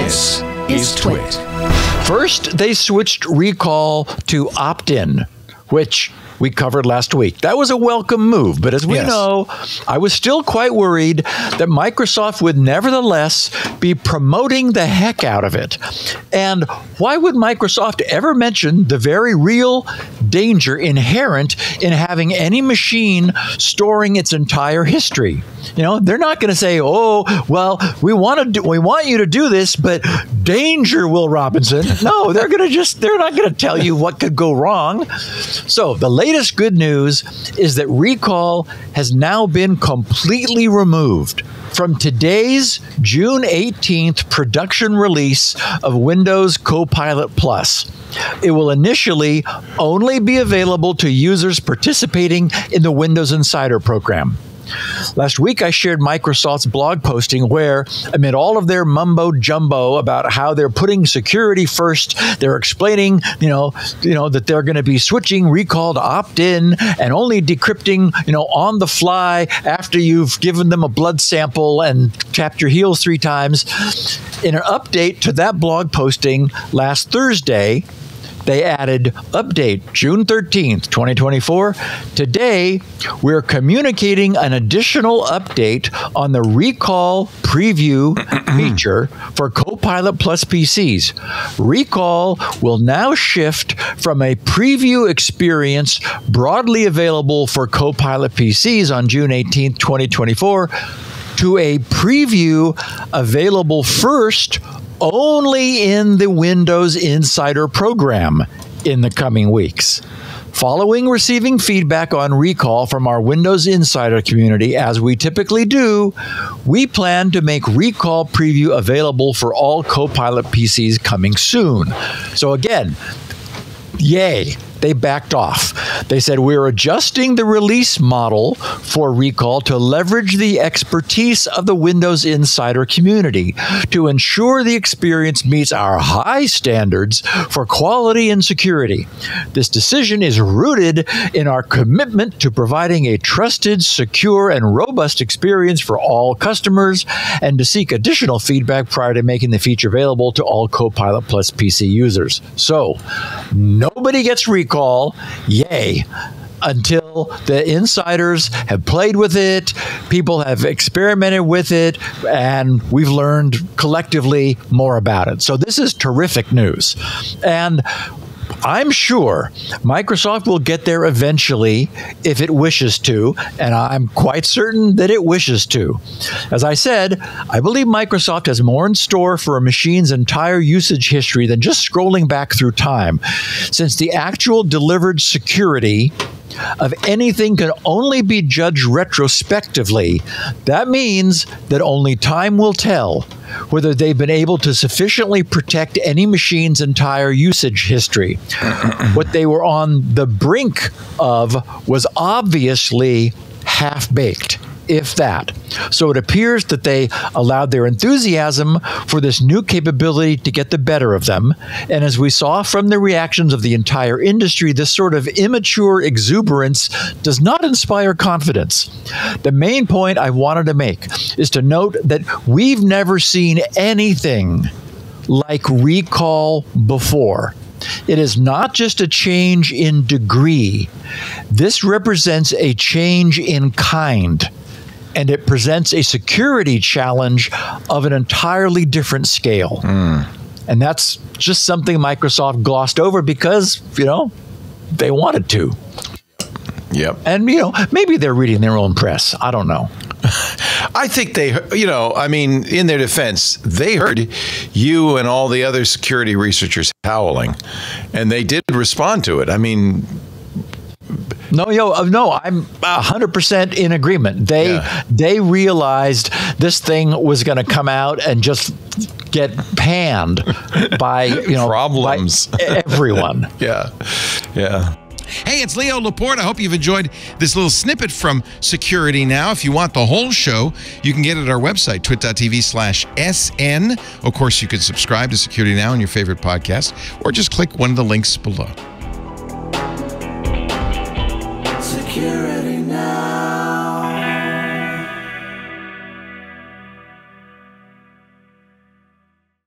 This is TWiT. First, they switched recall to opt-in, which we covered last week. That was a welcome move, but as we know, I was still quite worried that Microsoft would nevertheless be promoting the heck out of it. And why would Microsoft ever mention the very real danger inherent in having any machine storing its entire history? You know, they're not going to say, "Oh, well, we want you to do this, but danger, Will Robinson." No, they're not going to tell you what could go wrong. So the latest good news is that recall has now been completely removed from today's June 18th production release of Windows Copilot Plus. It will initially only be available to users participating in the Windows Insider program. Last week, I shared Microsoft's blog posting where, amid all of their mumbo-jumbo about how they're putting security first, they're explaining, that they're going to be switching recall to opt-in and only decrypting, on the fly after you've given them a blood sample and tapped your heels 3 times. In an update to that blog posting last Thursday, they added update June 13th, 2024. Today, we're communicating an additional update on the recall preview feature for Copilot Plus PCs. Recall will now shift from a preview experience broadly available for Copilot PCs on June 18th, 2024 to a preview available first only in the Windows Insider program in the coming weeks. Following receiving feedback on recall from our Windows Insider community, as we typically do, we plan to make recall preview available for all Copilot PCs coming soon. So again, yay. They backed off. They said, we're adjusting the release model for recall to leverage the expertise of the Windows Insider community to ensure the experience meets our high standards for quality and security. This decision is rooted in our commitment to providing a trusted, secure, and robust experience for all customers and to seek additional feedback prior to making the feature available to all Copilot Plus PC users. So, nobody gets recall. Yay, until the insiders have played with it, people have experimented with it, and we've learned collectively more about it. So this is terrific news. And I'm sure Microsoft will get there eventually if it wishes to, and I'm quite certain that it wishes to. As I said, I believe Microsoft has more in store for a machine's entire usage history than just scrolling back through time, since the actual delivered security of anything can only be judged retrospectively. That means that only time will tell whether they've been able to sufficiently protect any machine's entire usage history. What they were on the brink of was obviously half-baked, if that. So it appears that they allowed their enthusiasm for this new capability to get the better of them. And as we saw from the reactions of the entire industry, this sort of immature exuberance does not inspire confidence. The main point I wanted to make is to note that we've never seen anything like recall before. It is not just a change in degree. This represents a change in kind. And it presents a security challenge of an entirely different scale. And that's just something Microsoft glossed over because, they wanted to. Yep. And, maybe they're reading their own press. I don't know. I think they, in their defense, they heard you and all the other security researchers howling, and they did respond to it. No, I'm 100% in agreement. They realized this thing was going to come out and just get panned by, problems, by everyone. Yeah. Hey, it's Leo Laporte. I hope you've enjoyed this little snippet from Security Now. If you want the whole show, you can get it at our website, twit.tv/SN. Of course, you can subscribe to Security Now on your favorite podcast, or just click one of the links below. Security.